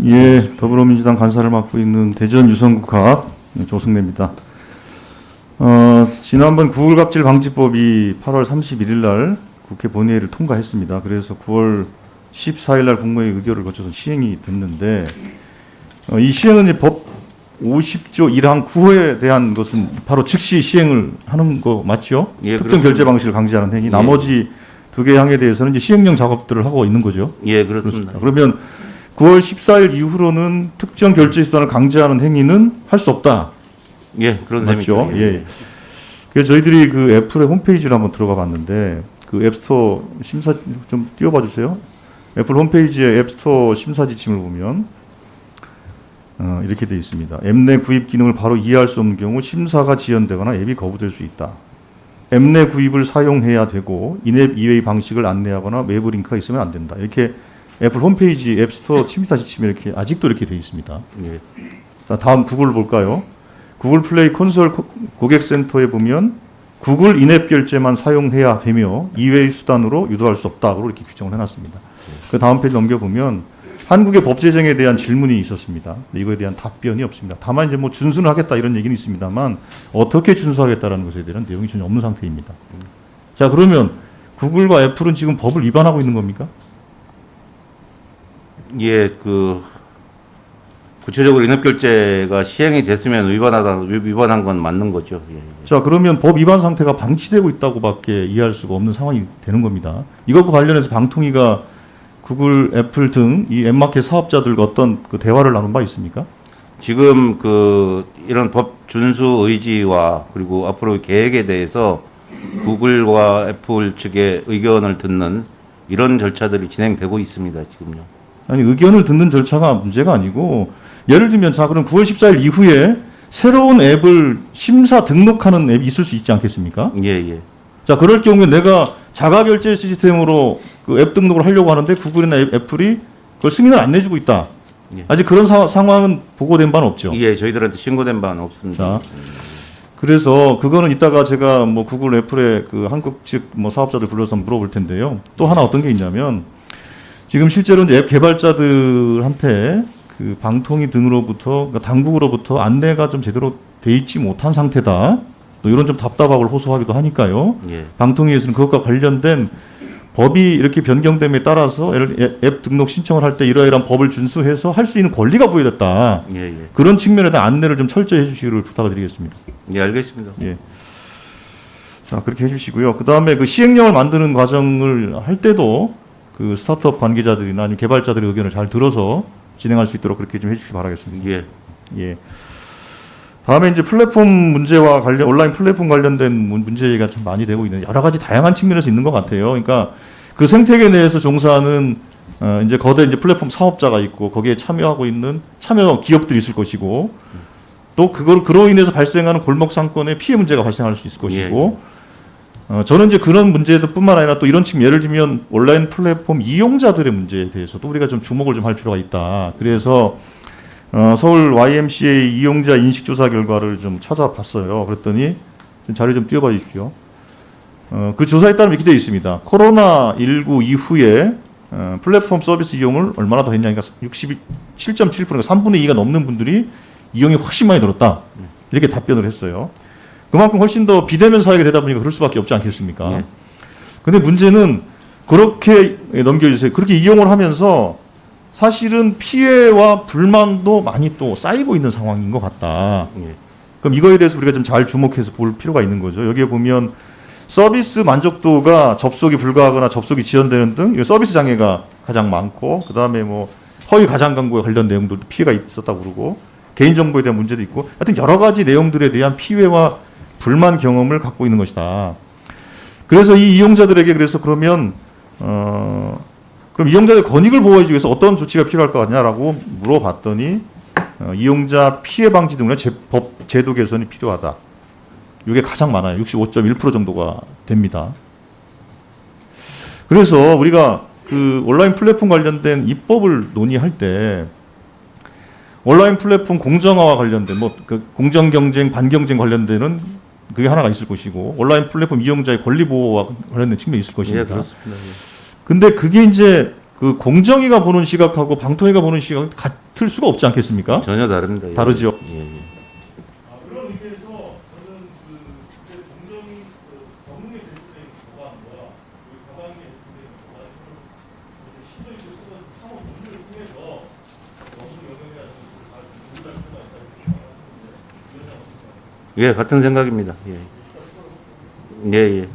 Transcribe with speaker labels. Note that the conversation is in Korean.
Speaker 1: 예, 더불어민주당 간사를 맡고 있는 대전 유성국화 조승래입니다. 지난번 구글 갑질 방지법이 8월 31일 날 국회 본회의를 통과했습니다. 그래서 9월 14일 날 국무회의 의결을 거쳐서 시행이 됐는데 이 시행은 이제 법 50조 1항 9호에 대한 것은 바로 즉시 시행을 하는 거 맞죠?
Speaker 2: 예,
Speaker 1: 특정 결제 방식을 강제하는 행위.
Speaker 2: 예.
Speaker 1: 나머지 두 개의 항에 대해서는 이제 시행령 작업들을 하고 있는 거죠.
Speaker 2: 예, 그렇습니다.
Speaker 1: 그러면 9월 14일 이후로는 특정 결제 수단을 강제하는 행위는 할 수 없다.
Speaker 2: 예, 그런
Speaker 1: 맞죠?
Speaker 2: 셈입니다.
Speaker 1: 예. 그래서 저희들이 그 애플의 홈페이지를 한번 들어가 봤는데 그 앱스토어 심사 좀 띄워봐 주세요. 애플 홈페이지의 앱스토어 심사 지침을 보면 이렇게 되어 있습니다. 앱 내 구입 기능을 바로 이해할 수 없는 경우 심사가 지연되거나 앱이 거부될 수 있다. 앱 내 구입을 사용해야 되고 인앱 이외의 방식을 안내하거나 외부 링크가 있으면 안 된다. 이렇게 애플 홈페이지 앱스토어 심사 지침이 이렇게 아직도 이렇게 되어 있습니다.
Speaker 2: 예.
Speaker 1: 자, 다음 구글을 볼까요? 구글 플레이 콘솔 고객센터에 보면 구글 인앱 결제만 사용해야 되며 이외의 수단으로 유도할 수 없다고 이렇게 규정을 해놨습니다. 그 다음 페이지 넘겨보면 한국의 법 제정에 대한 질문이 있었습니다. 이거에 대한 답변이 없습니다. 다만 이제 뭐 준수는 하겠다 이런 얘기는 있습니다만 어떻게 준수하겠다라는 것에 대한 내용이 전혀 없는 상태입니다. 자, 그러면 구글과 애플은 지금 법을 위반하고 있는 겁니까?
Speaker 2: 예, 구체적으로 인앱결제가 시행이 됐으면 위반한 건 맞는 거죠. 예.
Speaker 1: 자, 그러면 법 위반 상태가 방치되고 있다고밖에 이해할 수가 없는 상황이 되는 겁니다. 이것과 관련해서 방통위가 구글, 애플 등 이 앱마켓 사업자들과 어떤 그 대화를 나눈 바 있습니까?
Speaker 2: 지금 이런 법 준수 의지와 그리고 앞으로 계획에 대해서 구글과 애플 측의 의견을 듣는 이런 절차들이 진행되고 있습니다. 지금요.
Speaker 1: 아니, 의견을 듣는 절차가 문제가 아니고 예를 들면 자, 그럼 9월 14일 이후에 새로운 앱을 심사 등록하는 앱이 있을 수 있지 않겠습니까?
Speaker 2: 예, 예.
Speaker 1: 자, 그럴 경우에 내가 자가 결제 시스템으로 그 앱 등록을 하려고 하는데 구글이나 애플이 그걸 승인을 안 내주고 있다.
Speaker 2: 예.
Speaker 1: 아직 그런 상황은 보고된 바는 없죠.
Speaker 2: 예, 저희들한테 신고된 바는 없습니다.
Speaker 1: 자, 그래서 그거는 이따가 제가 뭐 구글, 애플의 그 한국 측 뭐 사업자들 불러서 물어볼 텐데요. 또 하나 어떤 게 있냐면 지금 실제로 이제 앱 개발자들한테 그 방통위 등으로부터 그러니까 당국으로부터 안내가 좀 제대로 돼 있지 못한 상태다. 또 이런 좀 답답함을 호소하기도 하니까요.
Speaker 2: 예.
Speaker 1: 방통위에서는 그것과 관련된 법이 이렇게 변경됨에 따라서 앱 등록 신청을 할 때 이러이러한 법을 준수해서 할 수 있는 권리가 부여됐다.
Speaker 2: 예, 예.
Speaker 1: 그런 측면에 대한 안내를 좀 철저히 해주시기를 부탁을 드리겠습니다.
Speaker 2: 예, 알겠습니다.
Speaker 1: 예. 자, 그렇게 해주시고요. 그 다음에 그 시행령을 만드는 과정을 할 때도 그 스타트업 관계자들이나 아니면 개발자들의 의견을 잘 들어서 진행할 수 있도록 그렇게 좀 해주시기 바라겠습니다.
Speaker 2: 예.
Speaker 1: 예. 다음에 이제 플랫폼 문제와 온라인 플랫폼 관련된 문제가 좀 많이 되고 있는 여러 가지 다양한 측면에서 있는 것 같아요. 그러니까 그 생태계 내에서 종사하는 이제 거대 이제 플랫폼 사업자가 있고 거기에 참여 기업들이 있을 것이고 또 그로 인해서 발생하는 골목 상권의 피해 문제가 발생할 수 있을 것이고 저는 이제 그런 문제뿐만 아니라 또 이런 측면 예를 들면 온라인 플랫폼 이용자들의 문제에 대해서도 우리가 좀 주목을 좀 할 필요가 있다. 그래서 서울 YMCA 이용자 인식조사 결과를 좀 찾아봤어요. 그랬더니 좀 자료 좀 띄워봐 주십시오. 그 조사에 따르면 이렇게 되어 있습니다. 코로나19 이후에 플랫폼 서비스 이용을 얼마나 더 했냐. 그러니까 67.7%, 그러니까 3분의 2가 넘는 분들이 이용이 훨씬 많이 늘었다. 이렇게 답변을 했어요. 그만큼 훨씬 더 비대면 사회가 되다 보니까 그럴 수밖에 없지 않겠습니까? 근데 문제는 그렇게 넘겨주세요. 그렇게 이용을 하면서 사실은 피해와 불만도 많이 또 쌓이고 있는 상황인 것 같다.
Speaker 2: 예.
Speaker 1: 그럼 이거에 대해서 우리가 좀 잘 주목해서 볼 필요가 있는 거죠. 여기에 보면 서비스 만족도가 접속이 불가하거나 접속이 지연되는 등 서비스 장애가 가장 많고 그 다음에 뭐 허위 가장 광고에 관련 내용들도 피해가 있었다고 그러고 개인정보에 대한 문제도 있고 하여튼 여러 가지 내용들에 대한 피해와 불만 경험을 갖고 있는 것이다. 그래서 이 이용자들에게 그래서 그러면 그럼 이용자의 권익을 보호하기 위해서 어떤 조치가 필요할 것 같냐라고 물어봤더니 이용자 피해 방지 등의 법 제도 개선이 필요하다. 이게 가장 많아요. 65.1% 정도가 됩니다. 그래서 우리가 그 온라인 플랫폼 관련된 입법을 논의할 때 온라인 플랫폼 공정화와 관련된 그 공정 경쟁, 반경쟁 관련되는 그게 하나가 있을 것이고 온라인 플랫폼 이용자의 권리 보호와 관련된 측면이 있을 것입니다.
Speaker 2: 예, 그렇습니다. 예.
Speaker 1: 근데 그게 이제 그 공정위가 보는 시각하고 방통위가 보는 시각은 틀 수가 없지 않겠습니까?
Speaker 2: 전혀 다릅니다. 예.
Speaker 1: 다르죠.
Speaker 2: 예, 예.
Speaker 1: 그런 의미에서 저는 그때 공정이 전문의 제출된 법안과 가방에 제출된 법안을 시도 있고 상호 논의를 통해서 너무 영역에 아주 조율할 필요가 있다고 생각하는데
Speaker 2: 예, 같은 생각입니다. 예. 예, 예.